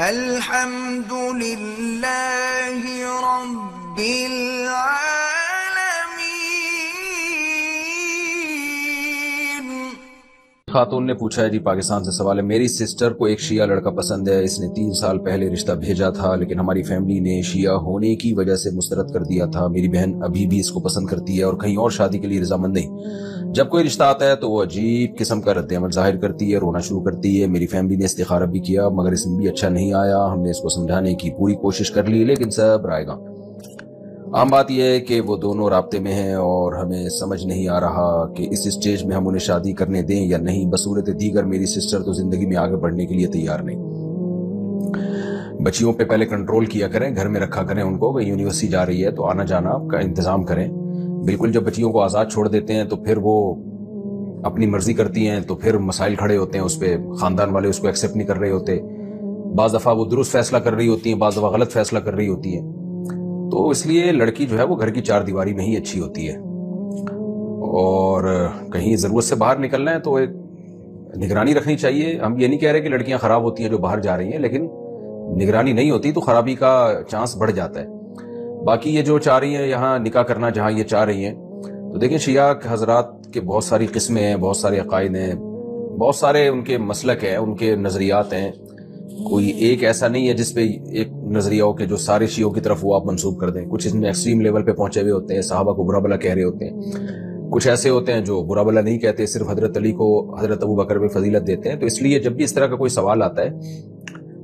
الحمد للہ رب العالمین۔ خاتون نے پوچھا ہے جی پاکستان سے سوال ہے، میری سسٹر کو ایک شیعہ لڑکا پسند ہے، اس نے 3 سال پہلے رشتہ بھیجا تھا لیکن ہماری فیملی نے شیعہ ہونے کی وجہ سے مسترد کر دیا تھا۔ میری بہن ابھی بھی اس کو پسند کرتی ہے اور کہیں اور شادی کے لیے رضامند نہیں۔ جب کوئی رشتہ آتا ہے تو وہ عجیب قسم کا رد عمل ظاہر کرتی ہے، رونا شروع کرتی ہے۔ میری فیملی نے استخارہ بھی کیا مگر اس میں بھی اچھا نہیں آیا۔ ہم نے اس کو سمجھانے کی پوری کوشش کر لی لیکن سب رائے گاں۔ عام بات یہ ہے کہ وہ دونوں رابطے میں ہیں اور ہمیں سمجھ نہیں آ رہا کہ اس اسٹیج میں ہم انہیں شادی کرنے دیں یا نہیں۔ بصورت دیگر میری سسٹر تو زندگی میں آگے بڑھنے کے لیے تیار نہیں۔ بچیوں پہ پہلے کنٹرول کیا کریں، گھر میں رکھا کریں ان کو۔ یونیورسٹی جا رہی ہے تو آنا جانا کا انتظام کریں۔ بالکل جب بچیوں کو آزاد چھوڑ دیتے ہیں تو پھر وہ اپنی مرضی کرتی ہیں تو پھر مسائل کھڑے ہوتے ہیں، اس پہ خاندان والے اس کو ایکسیپٹ نہیں کر رہے ہوتے۔ بعض دفعہ وہ درست فیصلہ کر رہی ہوتی ہیں، بعض دفعہ غلط فیصلہ کر رہی ہوتی ہیں۔ تو اس لیے لڑکی جو ہے وہ گھر کی 4 دیواری میں ہی اچھی ہوتی ہے، اور کہیں ضرورت سے باہر نکلنا ہے تو ایک نگرانی رکھنی چاہیے۔ ہم یہ نہیں کہہ رہے کہ لڑکیاں خراب ہوتی ہیں جو باہر جا رہی ہیں، لیکن نگرانی نہیں ہوتی تو خرابی کا چانس بڑھ جاتا ہے۔ باقی یہ جو چاہ رہی ہیں یہاں نکاح کرنا جہاں یہ چاہ رہی ہیں، تو دیکھیں شیعہ حضرات کے بہت ساری قسمیں ہیں، بہت سارے عقائد ہیں، بہت سارے ان کے مسلک ہیں، ان کے نظریات ہیں۔ کوئی ایک ایسا نہیں ہے جس پہ ایک نظریہ ہو کہ جو سارے شیعوں کی طرف وہ آپ منسوب کر دیں۔ کچھ اس میں ایکسٹریم لیول پہ پہنچے ہوئے ہوتے ہیں، صحابہ کو برا بلا کہہ رہے ہوتے ہیں۔ کچھ ایسے ہوتے ہیں جو برا بلا نہیں کہتے، صرف حضرت علی کو حضرت ابوبکر پہ فضیلت دیتے ہیں۔ تو اس لیے جب بھی اس طرح کا کوئی سوال آتا ہے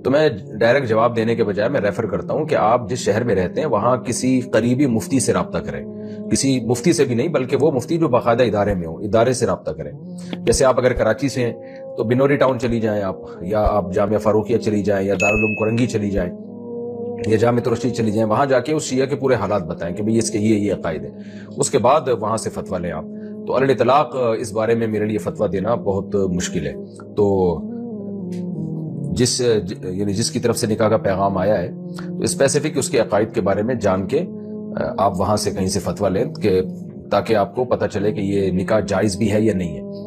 تو میں ڈائریکٹ جواب دینے کے بجائے میں ریفر کرتا ہوں کہ آپ جس شہر میں رہتے ہیں وہاں کسی قریبی مفتی سے رابطہ کریں۔ کسی مفتی سے بھی نہیں بلکہ وہ مفتی جو باقاعدہ ادارے میں ہوں، ادارے سے رابطہ کریں۔ جیسے آپ اگر کراچی سے ہیں تو بنوری ٹاؤن چلی جائیں آپ، یا آپ جامعہ فاروقیہ چلی جائیں، یا دارالعلوم کرنگی چلی جائیں، یا جامعہ رشید چلی جائیں۔ وہاں جا کے اس شیعہ کے پورے حالات بتائیں کہ بھئی اس کے یہ عقائد ہے، اس کے بعد وہاں سے فتویٰ لیں آپ۔ تو علی الاطلاق اس بارے میں میرے لیے فتویٰ دینا بہت مشکل ہے۔ تو جس کی طرف سے نکاح کا پیغام آیا ہے تو اسپیسیفک اس کے عقائد کے بارے میں جان کے آپ وہاں سے کہیں سے فتویٰ لیں کہ تاکہ آپ کو پتہ چلے کہ یہ نکاح جائز بھی ہے یا نہیں ہے۔